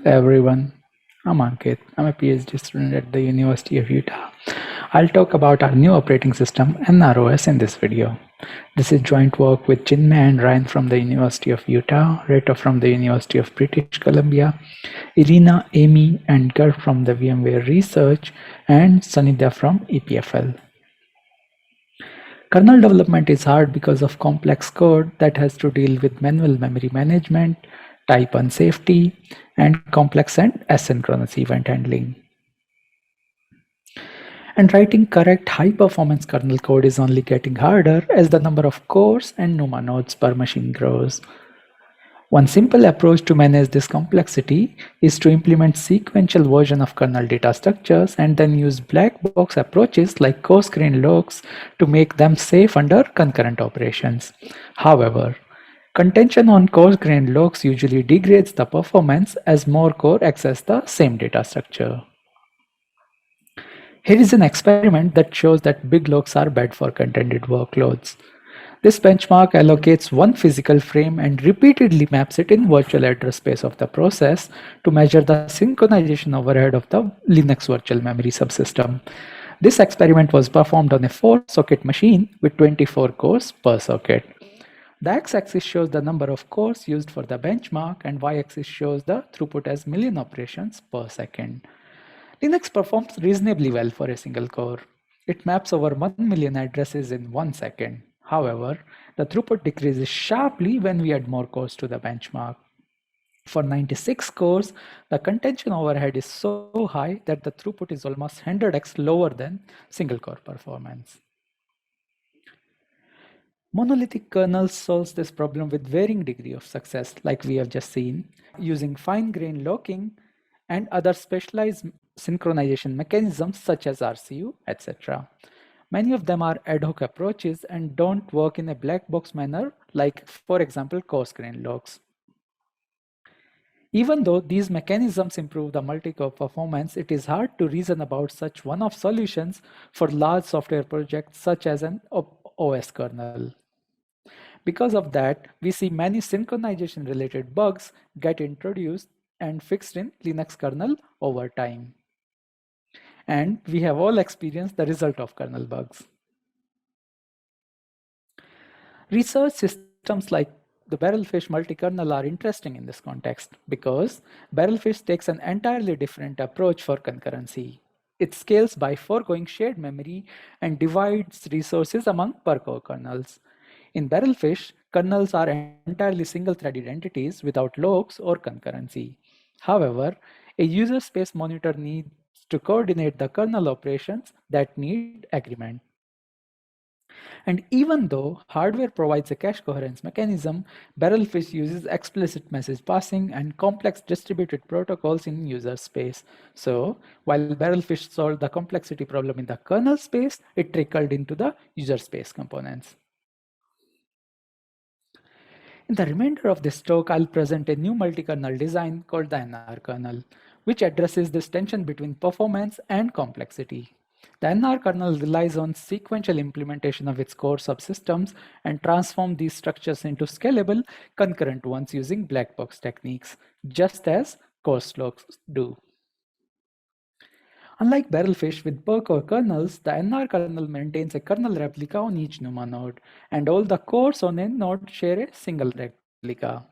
Hello everyone, I'm Ankit. I'm a PhD student at the University of Utah. I'll talk about our new operating system NrOS in this video. This is joint work with Chinmay and Ryan from the University of Utah, Rita from the University of British Columbia, Irina, Amy, and Gert from the VMware Research, and Sanidhya from EPFL. Kernel development is hard because of complex code that has to deal with manual memory management, type unsafety, and complex and asynchronous event handling. And writing correct high-performance kernel code is only getting harder as the number of cores and NUMA nodes per machine grows. One simple approach to manage this complexity is to implement sequential version of kernel data structures and then use black box approaches like coarse-grained looks to make them safe under concurrent operations. However, contention on coarse-grained looks usually degrades the performance as more core access the same data structure. Here is an experiment that shows that big looks are bad for contented workloads. This benchmark allocates one physical frame and repeatedly maps it in virtual address space of the process to measure the synchronization overhead of the Linux virtual memory subsystem. This experiment was performed on a 4-socket machine with 24 cores per socket. The x-axis shows the number of cores used for the benchmark and y-axis shows the throughput as million operations per second. Linux performs reasonably well for a single core. It maps over 1 million addresses in 1 second. However, the throughput decreases sharply when we add more cores to the benchmark. For 96 cores, the contention overhead is so high that the throughput is almost 100x lower than single core performance. Monolithic kernels solves this problem with varying degree of success, like we have just seen, using fine-grained locking and other specialized synchronization mechanisms such as RCU, etc. Many of them are ad hoc approaches and don't work in a black box manner like, for example, coarse-grained locks. Even though these mechanisms improve the multi-core performance, it is hard to reason about such one-off solutions for large software projects such as an OS kernel. Because of that, we see many synchronization-related bugs get introduced and fixed in Linux kernel over time. And we have all experienced the result of kernel bugs. Research systems like the Barrelfish multi-kernel are interesting in this context because Barrelfish takes an entirely different approach for concurrency. It scales by foregoing shared memory and divides resources among per-core kernels. In Barrelfish, kernels are entirely single-threaded entities without locks or concurrency. However, a user space monitor needs to coordinate the kernel operations that need agreement. And even though hardware provides a cache coherence mechanism, Barrelfish uses explicit message passing and complex distributed protocols in user space. So while Barrelfish solved the complexity problem in the kernel space, it trickled into the user space components. In the remainder of this talk, I'll present a new multi-kernel design called the NR kernel, which addresses this tension between performance and complexity. The NR kernel relies on sequential implementation of its core subsystems and transform these structures into scalable, concurrent ones using black box techniques, just as coarse locks do. Unlike Barrelfish with per-core kernels, the NR kernel maintains a kernel replica on each NUMA node, and all the cores on a node share a single replica.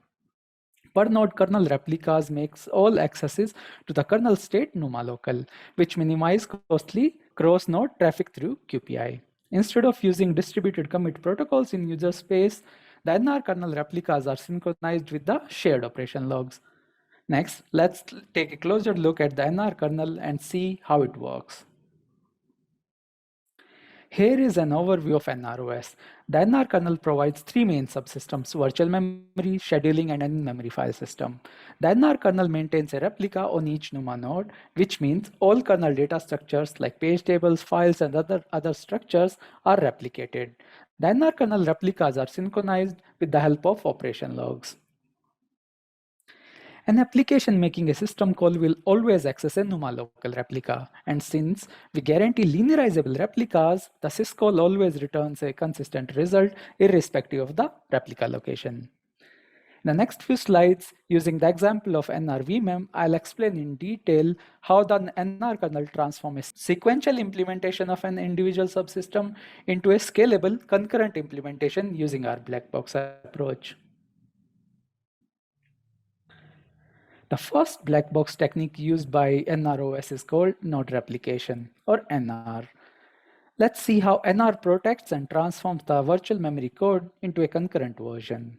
Per-node kernel replicas makes all accesses to the kernel state NUMA local, which minimize costly cross-node traffic through QPI. Instead of using distributed commit protocols in user space, the NR kernel replicas are synchronized with the shared operation logs. Next, let's take a closer look at the NR kernel and see how it works. Here is an overview of NrOS. The NR kernel provides three main subsystems: virtual memory, scheduling, and an in-memory file system. The NR kernel maintains a replica on each NUMA node, which means all kernel data structures like page tables, files, and other structures are replicated. The NR kernel replicas are synchronized with the help of operation logs. An application making a system call will always access a NUMA local replica, and since we guarantee linearizable replicas, the syscall always returns a consistent result irrespective of the replica location. In the next few slides, using the example of NrVmem, I'll explain in detail how the NR kernel transforms a sequential implementation of an individual subsystem into a scalable concurrent implementation using our black box approach. The first black box technique used by NrOS is called node replication, or NR. Let's see how NR protects and transforms the virtual memory code into a concurrent version.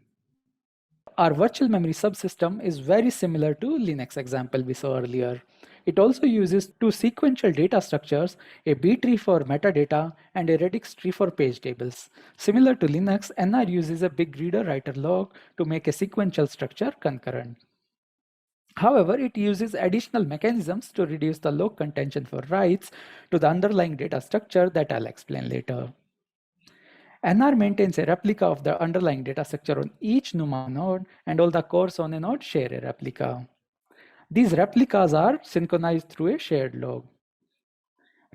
Our virtual memory subsystem is very similar to Linux example we saw earlier. It also uses two sequential data structures, a B tree for metadata and a radix tree for page tables. Similar to Linux, NR uses a big reader-writer log to make a sequential structure concurrent. However, it uses additional mechanisms to reduce the log contention for writes to the underlying data structure that I'll explain later. NR maintains a replica of the underlying data structure on each NUMA node, and all the cores on a node share a replica. These replicas are synchronized through a shared log.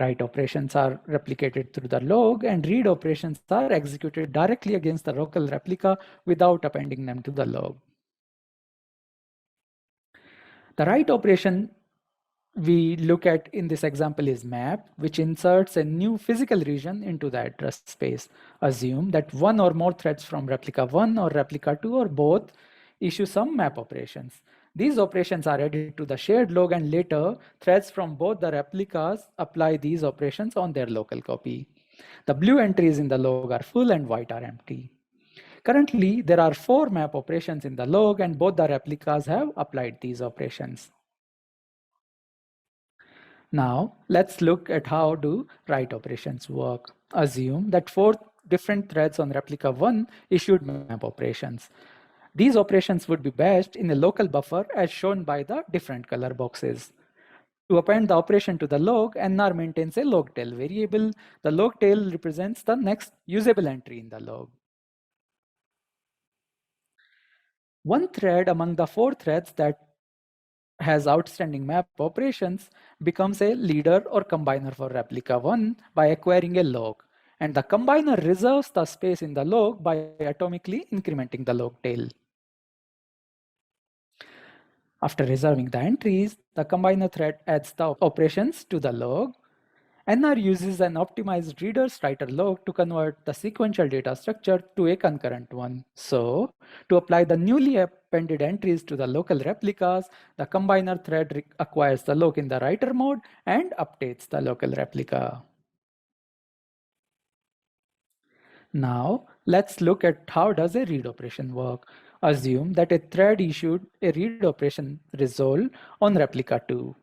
Write operations are replicated through the log, and read operations are executed directly against the local replica without appending them to the log. The write operation we look at in this example is map, which inserts a new physical region into the address space. Assume that one or more threads from replica 1 or replica 2 or both issue some map operations. These operations are added to the shared log, and later threads from both the replicas apply these operations on their local copy. The blue entries in the log are full and white are empty. Currently, there are 4 map operations in the log, and both the replicas have applied these operations. Now, let's look at how do write operations work. Assume that 4 different threads on replica 1 issued map operations. These operations would be batched in a local buffer as shown by the different color boxes. To append the operation to the log, NR maintains a log tail variable. The log tail represents the next usable entry in the log. One thread among the 4 threads that has outstanding map operations becomes a leader or combiner for replica 1 by acquiring a log, and the combiner reserves the space in the log by atomically incrementing the log tail. After reserving the entries, the combiner thread adds the operations to the log. NR uses an optimized reader's writer log to convert the sequential data structure to a concurrent one. So, to apply the newly appended entries to the local replicas, the combiner thread acquires the log in the writer mode and updates the local replica. Now, let's look at how does a read operation work. Assume that a thread issued a read operation resolve on replica 2.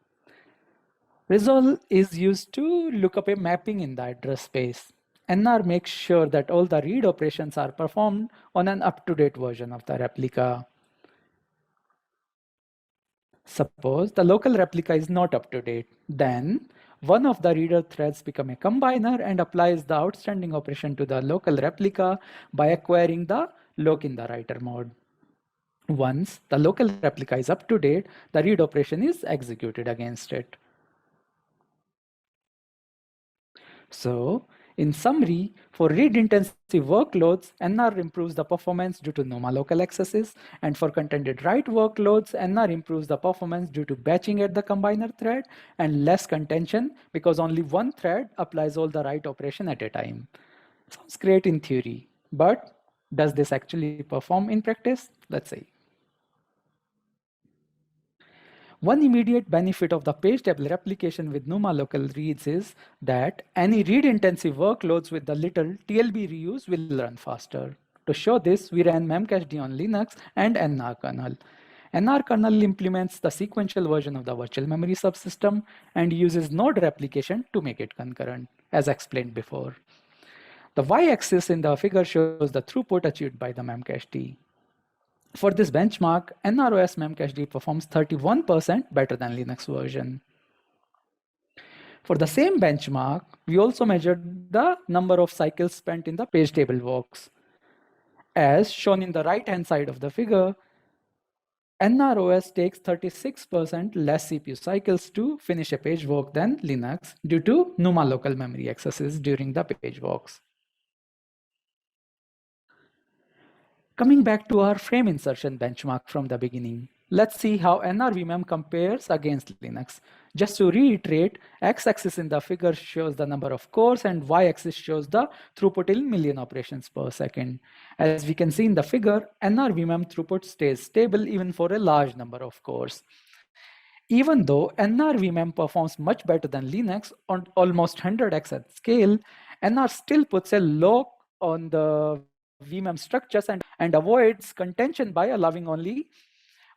Resolve is used to look up a mapping in the address space. NR makes sure that all the read operations are performed on an up-to-date version of the replica. Suppose the local replica is not up to date. Then one of the reader threads become a combiner and applies the outstanding operation to the local replica by acquiring the lock in the writer mode. Once the local replica is up to date, the read operation is executed against it. So, in summary, for read-intensive workloads, NR improves the performance due to NOMA local accesses, and for contented write workloads, NR improves the performance due to batching at the combiner thread and less contention because only one thread applies all the write operation at a time. Sounds great in theory, but does this actually perform in practice? Let's see. One immediate benefit of the page table replication with NUMA local reads is that any read-intensive workloads with the little TLB reuse will run faster. To show this, we ran memcached on Linux and NrKernel. NrKernel implements the sequential version of the virtual memory subsystem and uses node replication to make it concurrent, as explained before. The y-axis in the figure shows the throughput achieved by the memcached. For this benchmark, NrOS memcached performs 31% better than Linux version. For the same benchmark, we also measured the number of cycles spent in the page table walks. As shown in the right-hand side of the figure, NrOS takes 36% less CPU cycles to finish a page walk than Linux due to NUMA local memory accesses during the page walks. Coming back to our frame insertion benchmark from the beginning, let's see how NrVMem compares against Linux. Just to reiterate, x-axis in the figure shows the number of cores and y-axis shows the throughput in million operations per second. As we can see in the figure, NrVMem throughput stays stable even for a large number of cores. Even though NrVMem performs much better than Linux on almost 100x at scale, NR still puts a lock on the VMem structures and avoids contention by allowing only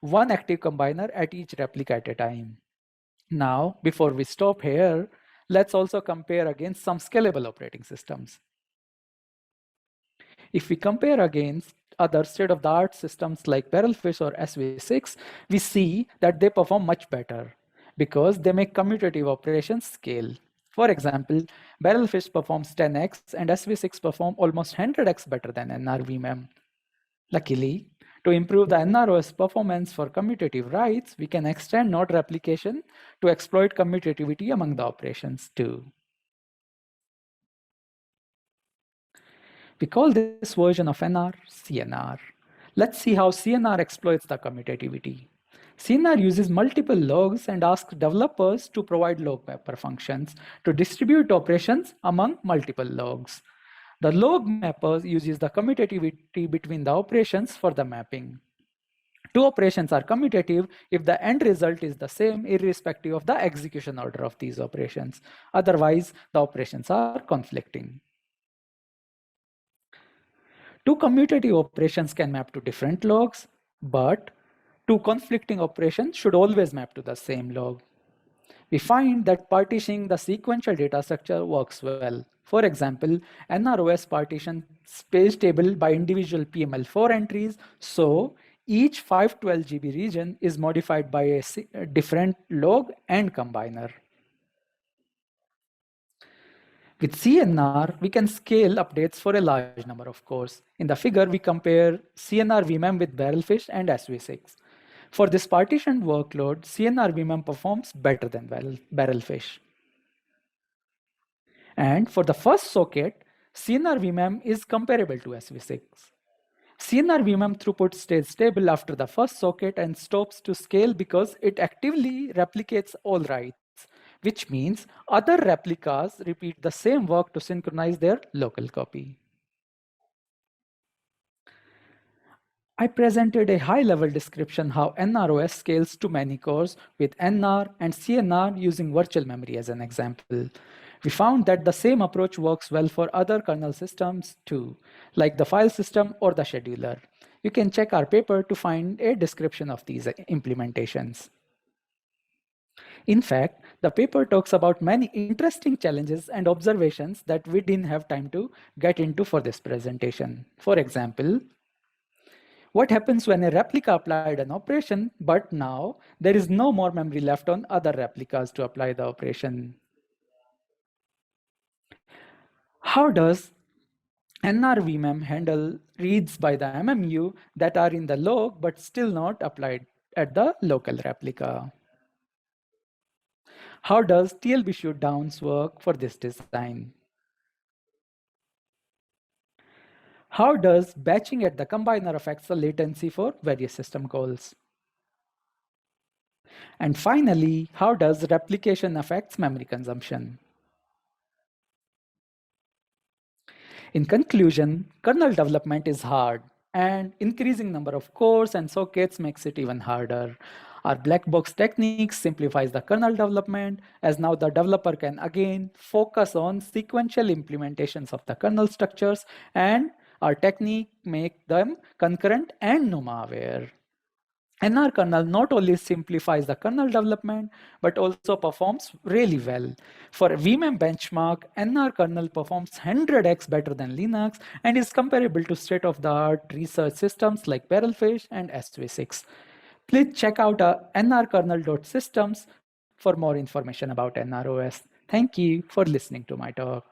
one active combiner at each replica at a time. Now, before we stop here, let's also compare against some scalable operating systems. If we compare against other state-of-the-art systems like Barrelfish or SV6, we see that they perform much better because they make commutative operations scale. For example, Barrelfish performs 10x and SV6 perform almost 100x better than NrVMem. Luckily, to improve the NrOS performance for commutative writes, we can extend node replication to exploit commutativity among the operations too. We call this version of NR CNR. Let's see how CNR exploits the commutativity. CNR uses multiple logs and asks developers to provide log mapper functions to distribute operations among multiple logs. The log mapper uses the commutativity between the operations for the mapping. Two operations are commutative if the end result is the same irrespective of the execution order of these operations. Otherwise, the operations are conflicting. Two commutative operations can map to different logs, but two conflicting operations should always map to the same log. We find that partitioning the sequential data structure works well. For example, NrOS partitions page table by individual PML4 entries, so each 512 GB region is modified by a different log and combiner. With CNR, we can scale updates for a large number of cores. In the figure, we compare CNR VMem with Barrelfish and SV6. For this partitioned workload, CNR VMem performs better than Barrelfish. And for the first socket, CNR VMem is comparable to SV6. CNR VMem throughput stays stable after the first socket and stops to scale because it actively replicates all writes, which means other replicas repeat the same work to synchronize their local copy. I presented a high-level description how NrOS scales to many cores with NR and CNR using virtual memory as an example. We found that the same approach works well for other kernel systems too, like the file system or the scheduler. You can check our paper to find a description of these implementations. In fact, the paper talks about many interesting challenges and observations that we didn't have time to get into for this presentation. For example, what happens when a replica applied an operation, but now there is no more memory left on other replicas to apply the operation? How does NrVMem handle reads by the MMU that are in the log but still not applied at the local replica? How does TLB shutdowns work for this design? How does batching at the combiner affects the latency for various system calls? And finally, how does replication affects memory consumption? In conclusion, kernel development is hard, and increasing number of cores and sockets makes it even harder. Our black box techniques simplifies the kernel development, as now the developer can again focus on sequential implementations of the kernel structures, and our technique make them concurrent and NUMA aware. NR kernel not only simplifies the kernel development, but also performs really well. For VMem benchmark, NR kernel performs 100x better than Linux and is comparable to state-of-the-art research systems like Barrelfish and SV6. Please check out nrkernel.systems for more information about NrOS. Thank you for listening to my talk.